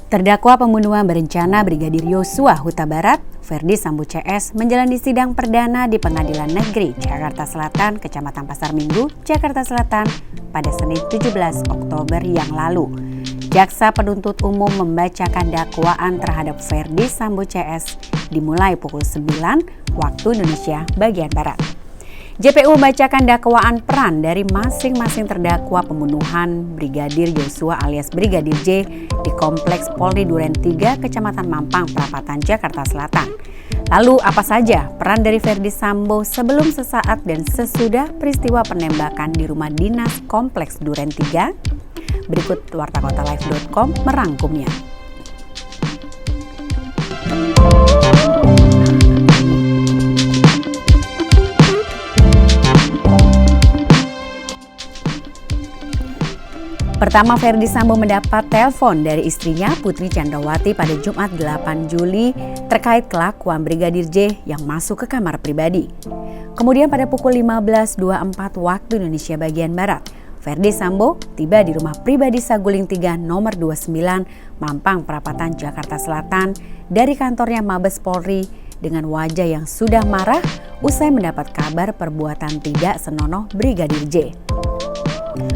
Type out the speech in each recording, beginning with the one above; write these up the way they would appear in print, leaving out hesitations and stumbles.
Terdakwa pembunuhan berencana Brigadir Yosua Huta Barat, Ferdy Sambo CS, menjalani sidang perdana di Pengadilan Negeri Jakarta Selatan, Kecamatan Pasar Minggu, Jakarta Selatan pada Senin 17 Oktober yang lalu. Jaksa penuntut umum membacakan dakwaan terhadap Ferdy Sambo CS dimulai pukul 9 waktu Indonesia bagian Barat. JPU membacakan dakwaan peran dari masing-masing terdakwa pembunuhan Brigadir Yosua alias Brigadir J di Kompleks Polri Duren 3, Kecamatan Mampang, Perapatan, Jakarta Selatan. Lalu apa saja peran dari Ferdy Sambo sebelum, sesaat, dan sesudah peristiwa penembakan di rumah dinas Kompleks Duren 3? Berikut wartakotalive.com merangkumnya. Pertama, Ferdy Sambo mendapat telepon dari istrinya Putri Chandrawati pada Jumat 8 Juli terkait kelakuan Brigadir J yang masuk ke kamar pribadi. Kemudian pada pukul 15.24 waktu Indonesia bagian Barat, Ferdy Sambo tiba di rumah pribadi Saguling 3 nomor 29 Mampang, Perapatan, Jakarta Selatan dari kantornya Mabes Polri dengan wajah yang sudah marah usai mendapat kabar perbuatan tidak senonoh Brigadir J.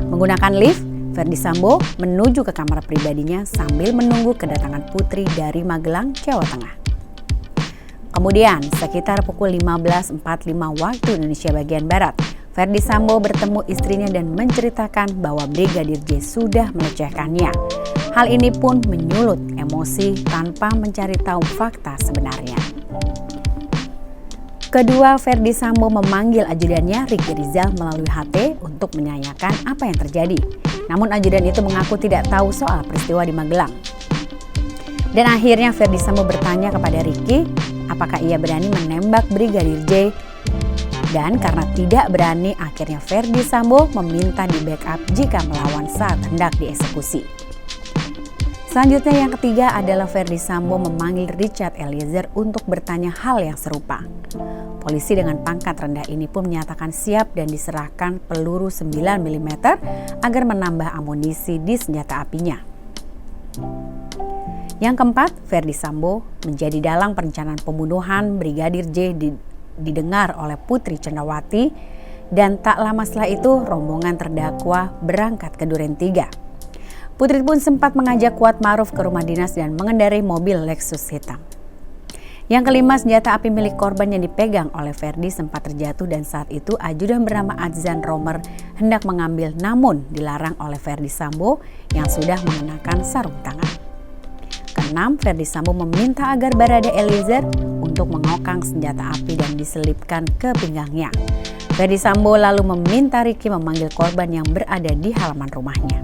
Menggunakan lift, Ferdy Sambo menuju ke kamar pribadinya sambil menunggu kedatangan Putri dari Magelang, Jawa Tengah. Kemudian sekitar pukul 15.45 waktu Indonesia bagian Barat, Ferdy Sambo bertemu istrinya dan menceritakan bahwa Brigadir J sudah melecehkannya. Hal ini pun menyulut emosi tanpa mencari tahu fakta sebenarnya. Kedua, Ferdy Sambo memanggil ajudannya Ricky Rizal melalui HT untuk menanyakan apa yang terjadi. Namun ajudan itu mengaku tidak tahu soal peristiwa di Magelang. Dan akhirnya Ferdy Sambo bertanya kepada Ricky apakah ia berani menembak Brigadir J. Dan karena tidak berani, akhirnya Ferdy Sambo meminta di backup jika melawan saat hendak dieksekusi. Selanjutnya yang ketiga adalah Ferdy Sambo memanggil Richard Eliezer untuk bertanya hal yang serupa. Polisi dengan pangkat rendah ini pun menyatakan siap dan diserahkan peluru 9 mm agar menambah amunisi di senjata apinya. Yang keempat, Ferdy Sambo menjadi dalang perencanaan pembunuhan Brigadir J didengar oleh Putri Chandrawati, dan tak lama setelah itu rombongan terdakwa berangkat ke Duren 3. Putri pun sempat mengajak Kuat Ma'ruf ke rumah dinas dan mengendarai mobil Lexus hitam. Yang kelima, senjata api milik korban yang dipegang oleh Ferdy sempat terjatuh dan saat itu ajudan bernama Adzan Romer hendak mengambil namun dilarang oleh Ferdy Sambo yang sudah mengenakan sarung tangan. Keenam, Ferdy Sambo meminta agar Barada Eliezer untuk mengokang senjata api dan diselipkan ke pinggangnya. Ferdy Sambo lalu meminta Ricky memanggil korban yang berada di halaman rumahnya.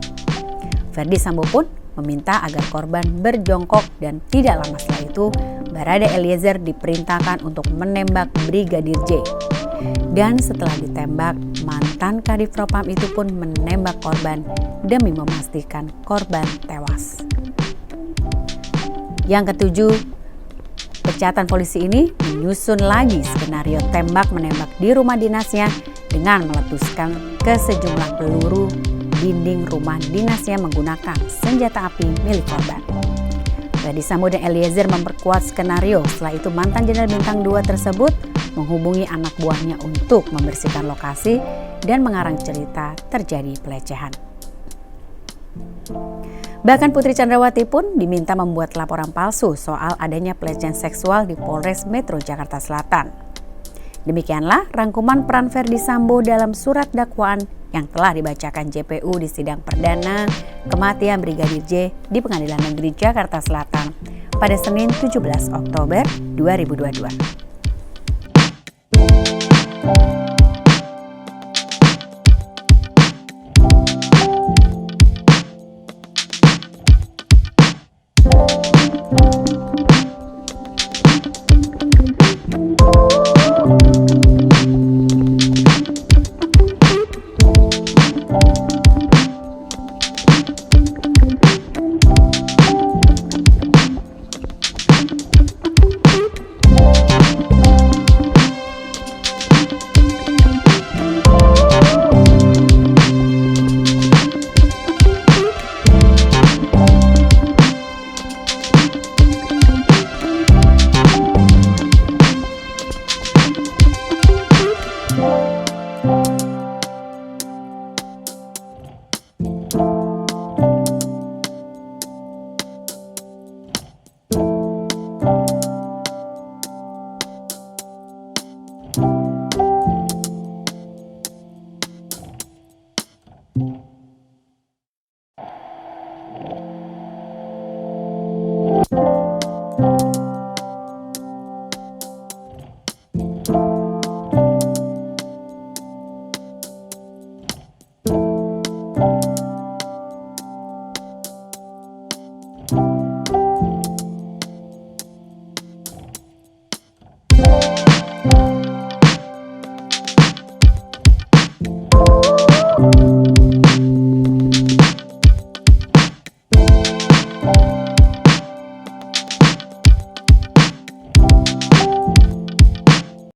Ferdy Sambo pun meminta agar korban berjongkok dan tidak lama setelah itu Barada Eliezer diperintahkan untuk menembak Brigadir J. Dan setelah ditembak, mantan Kadif Propam itu pun menembak korban demi memastikan korban tewas. Yang ketujuh, pecatan polisi ini menyusun lagi skenario tembak-menembak di rumah dinasnya dengan meletuskan ke sejumlah peluru dinding rumah dinasnya menggunakan senjata api milik korban. Ferdy Sambo dan Eliezer memperkuat skenario. Setelah itu mantan Jenderal Bintang 2 tersebut menghubungi anak buahnya untuk membersihkan lokasi dan mengarang cerita terjadi pelecehan. Bahkan Putri Chandrawati pun diminta membuat laporan palsu soal adanya pelecehan seksual di Polres Metro Jakarta Selatan. Demikianlah rangkuman peran Ferdy Sambo dalam surat dakwaan yang telah dibacakan JPU di sidang perdana kematian Brigadir J di Pengadilan Negeri Jakarta Selatan pada Senin 17 Oktober 2022. kasih.